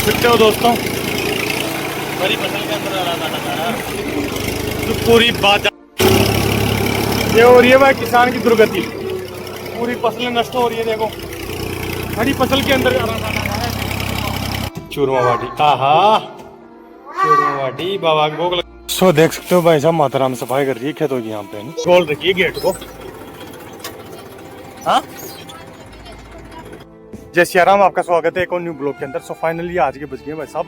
देख सकते हो दोस्तों, बड़ी फसल के अंदर आ रहा है तो पूरी बात ये हो रही है भाई, किसान की दुर्गति, पूरी फसलें नष्ट हो रही है। देखो बड़ी फसल के अंदर चूरमा वाटी, आहा चूरमा वाटी बाबा के भोग लग। सो देख सकते हो भाई साहब, माता राम सफाई कर रही है खेतों की, यहाँ पे खोल रखी है गेट को। हाँ जय सिया राम, आपका स्वागत है एक और न्यू ब्लॉग के अंदर। सो फाइनली आज के बज गए भाई साहब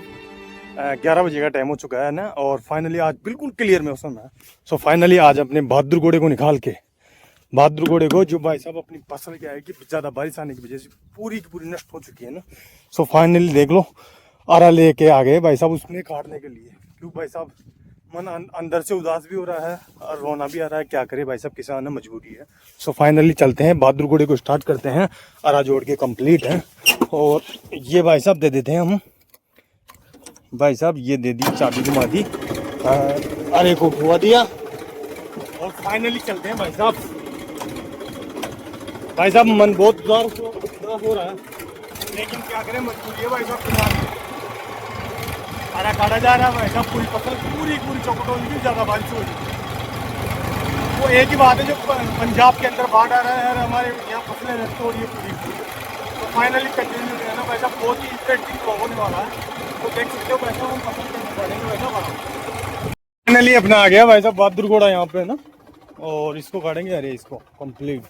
11 बजे का टाइम हो चुका है ना, और फाइनली आज बिल्कुल क्लियर मौसम है। सो फाइनली आज अपने बहादुर घोड़े को निकाल के, बहादुर घोड़े को जो भाई साहब अपनी फसल क्या है कि ज़्यादा बारिश आने की वजह से पूरी की पूरी नष्ट हो चुकी है ना। सो फाइनली देख लो आरा लेके आ गए भाई साहब उसमें काटने के लिए, क्यों भाई साहब मन अंदर से उदास भी हो रहा है और रोना भी आ रहा है। क्या करे भाई साहब, किसान है, मजबूरी है। सो फाइनली चलते हैं, बहादुर घोड़े को स्टार्ट करते हैं। आरा जोड़ के कंप्लीट है, और ये भाई साहब दे देते हैं हम, भाई साहब ये दे दी चाबी घुमा दी, अरे को घुमा दिया, और फाइनली चलते हैं भाई साहब। भाई साहब मन बहुत उदास हो रहा है, लेकिन क्या करें, मजबूरी है भाई साहब। हरा काटा जा रहा है भाई साहब, पूरी फसल पूरी चौकट हो रही, ज़्यादा बारिश हो रही है। वो एक ही बात है, जो पंजाब के अंदर बाढ़ आ रहा है और हमारे यहाँ फसलें नष्ट हो रही है पूरी। तो फाइनली कंटिन्यू है ना भाई साहब, बहुत ही इंटरेस्टिंग ब्लॉग होने वाला है। तो देख सकते हो भाई साहब, हम फसल काटेंगे भाई साहब। फाइनली अपना आ गया भाई साहब बहादुर घोड़ा यहाँ पे ना, और इसको काटेंगे। अरे इसको कंप्लीट,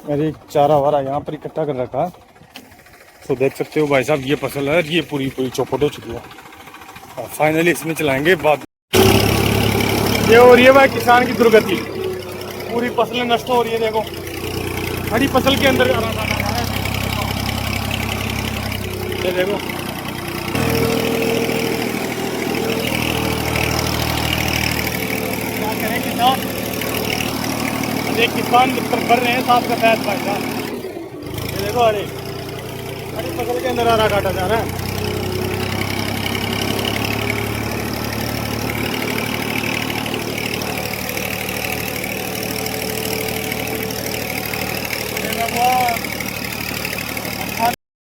अरे चारा वारा यहाँ पर इकट्ठा कर रखा है। तो देख सकते हो भाई साहब, ये फसल है, ये पूरी चौपट हो चुकी है, और फाइनली इसमें चलाएंगे बाद। ये हो रही है भाई किसान की दुर्गति, पूरी फसलें नष्ट हो रही है। देखो बड़ी फसल के अंदर ये देखो, क्या करें किसान, एक किसान मित्र कर रहे हैं साथ का शायद भाई साहब। ये देखो, अरे बड़ी फसल के अंदर आरा काटा जा रहा है।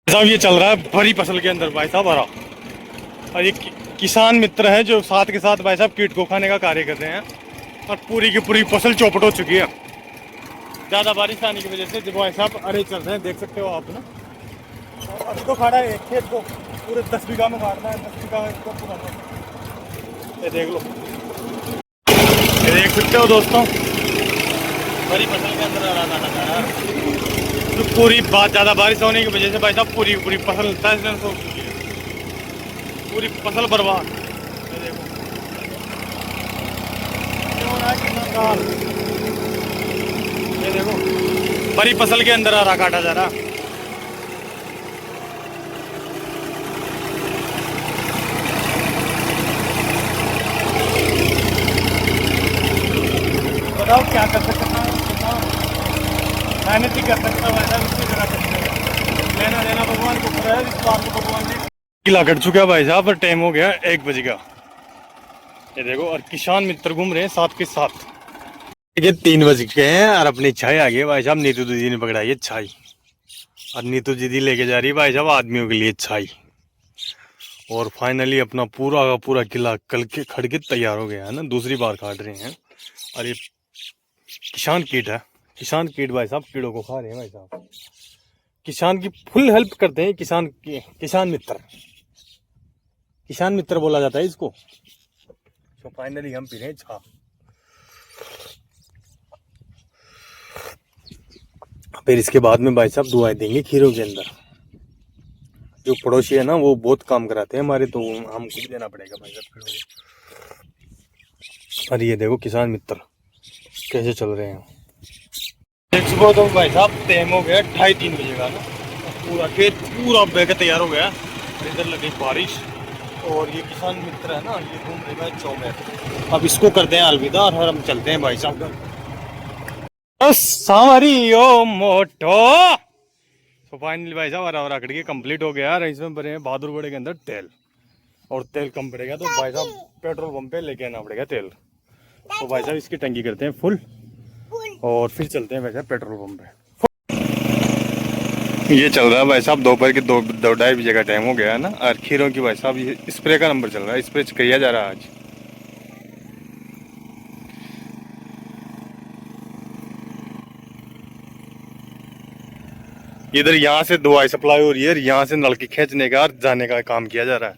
साहब ये चल रहा है बड़ी फसल के अंदर भाई साहब आरा, और ये किसान मित्र है जो साथ के साथ भाई साहब कीट को खाने का कार्य कर रहे हैं, और पूरी की पूरी फसल चौपट हो चुकी है ज़्यादा बारिश आने की वजह से। देखो भाई साहब अरे चल रहे हैं, देख सकते हो आप ना। अभी तो खड़ा है खेत को पूरे 10 बीघा में काटना है, 10 बीघा इसको पूरा। ये देख लो, ये देख सकते हो दोस्तों, बड़ी फसल के अंदर आ रहा है तो पूरी बात ज़्यादा बारिश होने की वजह से भाई साहब पूरी फसल तहस हो चुकी है, पूरी फसल बर्बाद। ये देखो ये देखो, बड़ी फसल के अंदर आ रहा काटा जा रहा। बताओ क्या कर सकता है, मेहनत ही कर सकता है, लेना देना भगवान को है, इस बात को भगवान ने किला कर चुका है भाई साहब, और टाइम हो गया 1 बजे का। ये देखो, और किसान मित्र घूम रहे हैं साथ के साथ। ये 3 बज गए हैं और अपनी छाई आ गई भाई साहब। नीतू दीदी ने पकड़ाई है छाई, और नीतू दीदी लेके जा रही है भाई साहब आदमियों के लिए छाई। और फाइनली अपना पूरा का पूरा किला कल के खड़ के तैयार हो गया है ना, दूसरी बार काट रहे हैं। और ये किसान कीट है, किसान कीट भाई साहब कीड़ों को खा रहे हैं भाई साहब। किसान की फुल हेल्प करते हैं किसान मित्र बोला जाता है इसको। तो फाइनली हम पी रहे हैं छा। फिर इसके बाद में भाई साहब दुआएं देंगे खीरों के अंदर। जो पड़ोसी है ना वो बहुत काम कराते हैं हमारे, तो हमको भी देना पड़ेगा भाई साहब खीरों को। और ये देखो किसान मित्र कैसे चल रहे हैं। एक सुबह तो भाई साहब टाइम हो गया 2:30-3 बजे का ना, पूरा खेत पूरा बह के तैयार हो गया। इधर लगी बारिश, और ये किसान मित्र है ना, ये घूम रहे हैं चौक में। अब इसको करते हैं अलविदा, और हम चलते हैं भाई साहब सावरियो मोटो। तो फाइनली भाई साहब हरा कट के कंप्लीट हो गया। इसमें भरे हैं बहादुर घोड़े के अंदर तेल, और तेल कम पड़ेगा तो भाई साहब पेट्रोल पंप पे लेके आना पड़ेगा तेल। तो भाई साहब इसकी टंकी करते हैं फुल, और फिर चलते हैं भाई साहब पेट्रोल पंप पे। ये चल रहा है भाई साहब दोपहर के 2-2:30 बजे का टाइम हो गया है ना। और खीरों की भाई साहब ये स्प्रे का नंबर चल रहा है, स्प्रे किया जा रहा है आज। इधर यहाँ से दवाई सप्लाई हो रही है, यहाँ से नल की खींचने का और जाने का काम किया जा रहा है।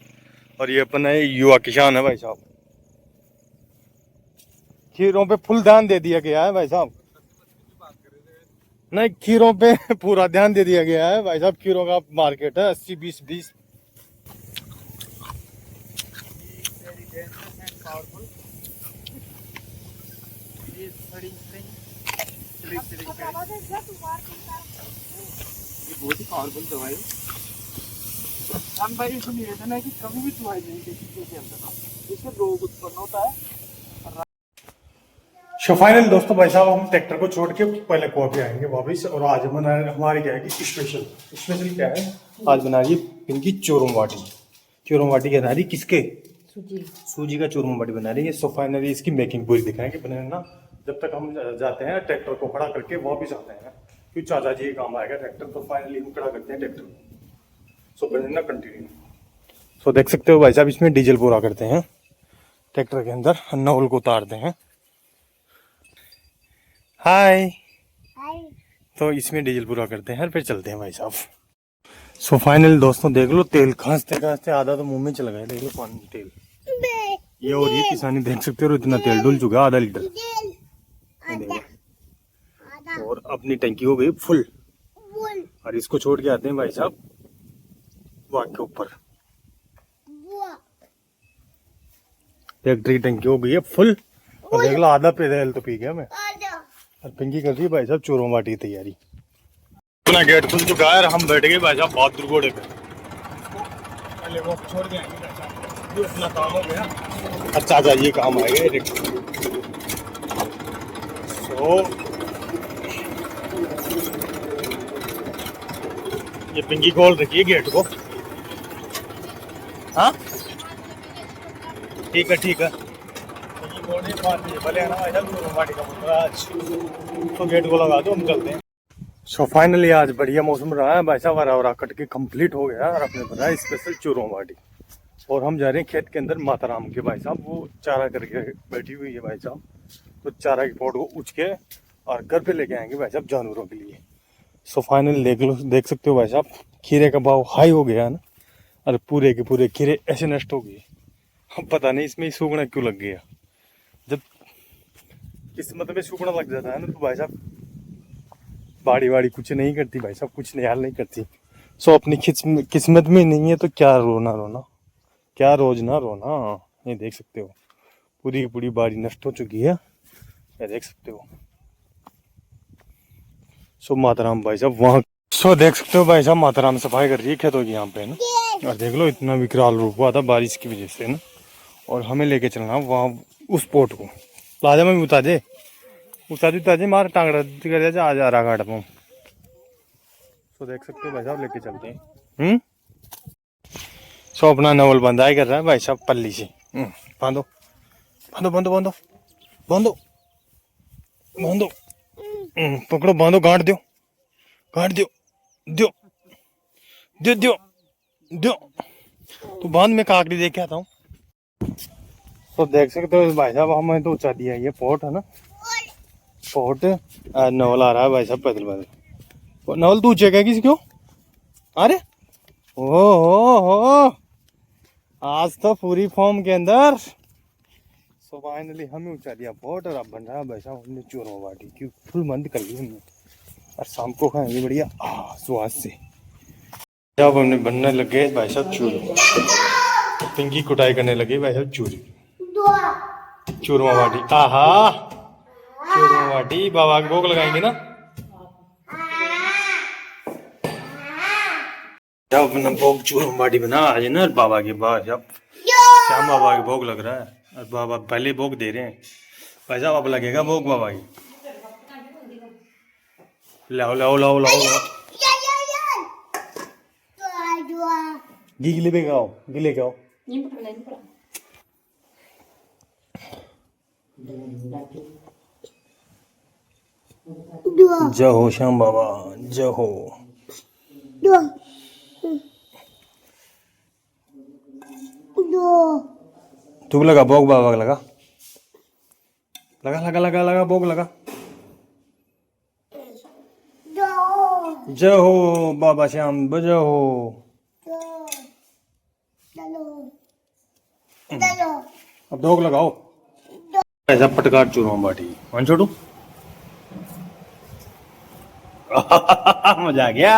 और ये अपन है युवा किसान है भाई साहब। खीरों पे फुल ध्यान दे दिया गया है भाई साहब। नहीं, खीरों पे पूरा ध्यान दे दिया गया है भाई साहब। खीरों का मार्केट है 80-20-20। बहुत ही पावरफुल दवाई हम भाई इसमें निवेदन है कि कभी भी दवाई नहीं देती के अंदर, इससे रोग उत्पन्न होता है। सो फाइनल दोस्तों भाई साहब हम ट्रैक्टर को छोड़ के पहले कुआ पे आएंगे वापस। और आज बना हमारी क्या है कि स्पेशल क्या है, आज बना रही है इनकी चूरम वाटी। चूरम वाटी क्या बना रही, किसके सूजी का चूरम वाटी बना रही है। सो फाइनली इसकी मेकिंग पूरी दिखाएंगे बनाना। जब तक हम जाते हैं ट्रैक्टर को खड़ा करके वापस आते हैं, क्योंकि चाचा जी काम आएगा ट्रैक्टर। तो फाइनली हम खड़ा करते हैं ट्रैक्टर को। सो बनाना कंटिन्यू। सो देख सकते हो भाई साहब इसमें डीजल पूरा करते हैं ट्रैक्टर के अंदर, नवल को उतारते हैं। हाय। तो इसमें डीजल पूरा करते हैं फिर चलते हैं भाई साहब। सो फाइनल दोस्तों देख लो, तेल खांसते खांसते आधा तो मुंह में चला गया। देख लो पानी तेल, ये और ये किसानी देख सकते हो, इतना तेल डुल चुका आधा लीटर। और अपनी टंकी हो गई फुल। और इसको छोड़ के आते हैं भाई साहब वाक के ऊपर। ट्रैक्टर की टंकी हो गई है फुल। और देख लो आधा तेल तो पी गया मैं। और पिंकी कर रही है भाई साहब चूरम वाटी की तैयारी। अपना गेट खुल चुका है और हम बैठ गए भाई साहब बहादुर घोड़े पे। पहले वो छोड़ के आएंगे भाई साहब, ये अपना काम हो गया। अच्छा ये काम आएगा। सो ये पिंकी खोल रखी है गेट को। हाँ ठीक है ठीक है। तो गेट को लगा दो, हम चलते हैं। सो फाइनली आज बढ़िया मौसम रहा है भाई साहब। हरा कट के कंप्लीट हो गया और अपने बनाया स्पेशल चूरों वाटी। और हम जा रहे हैं खेत के अंदर माता राम के भाई साहब, वो चारा करके बैठी हुई है भाई साहब। तो चारा की पौध को उच के और घर पे लेके आएंगे भाई साहब जानवरों के लिए। सो फाइनली देख सकते हो भाई साहब खीरे का भाव हाई हो गया है ना। और पूरे के पूरे खीरे ऐसे नष्ट हो गए। हम पता नहीं इसमें सूखना क्यों लग गया। जब किस्मत में सूखना लग जाता है ना तो भाई साहब बाड़ी वाड़ी कुछ नहीं करती भाई साहब, कुछ निहाल नहीं करती। सो अपनी किस्मत में नहीं है तो क्या रोना रोना, क्या रोज ना रोना। ये देख सकते हो पूरी की पूरी बाड़ी नष्ट हो चुकी है, ये देख सकते हो। सो माताराम भाई साहब वहाँ। सो देख सकते हो भाई साहब माताराम सफाई कर रही है खेतों की यहाँ पे ना। और देख लो इतना विकराल रूप हुआ था बारिश की वजह से ना। और हमें लेके चलना वहाँ उस पोर्ट को। लाजा में उताजे उताजे मार टांगड़ा कर जा आ रहा घाट पर। सो देख सकते हो भाई साहब लेके चलते हैं। सो अपना नवल बंदाई कर रहा है भाई साहब पल्ली से। बांधो बांधो बांधो बांधो बांधो बांधो। पकड़ो बांधो, गांठ दो गांठ दो दो दो दो दो। तो बांध में काकड़ी देख के आता हूँ। तो देख सकते हो भाई साहब हमें तो ऊंचा दिया, ये पोर्ट है ना पोर्ट। नवल आ रहा है भाई साहब पैदल पैदल। नवल तू ऊंचे किसी क्यों? अरे हो आज तो पूरी फॉर्म के अंदर। सो फाइनली हमें ऊंचा दिया पोर्ट और अब बन रहा है भाई साहब हमने चूरमा बाटी क्यों फुल बंद कर ली हमने। और शाम को खाएंगे बढ़िया स्वाद से। जब हमने बनने लगे भाई साहब चूरमा, पिंकी कुटाई करने लगे भाई साहब चूरमा बाटी। आहा चूरमा बाटी बाबा के भोग लगाएंगे ना। जब अपना भोग चूरमा बाटी बना आज ना बाबा के बाद जब श्याम बाबा के भोग लग रहा है। और बाबा पहले भोग दे रहे हैं भाई साहब, अब लगेगा भोग बाबा की। लाओ लाओ लाओ लाओ लाओ गिले पे गाओ गिले गाओ। जय हो श्याम बाबा जय हो। तू भी लगा भोग बाबा लगा लगा लगा लगा लगा भोग लगा जय हो बाबा श्याम जय हो अब भोग लगाओ ऐसा पटकार चूरमा बाटी वन छोटू मजा आ गया।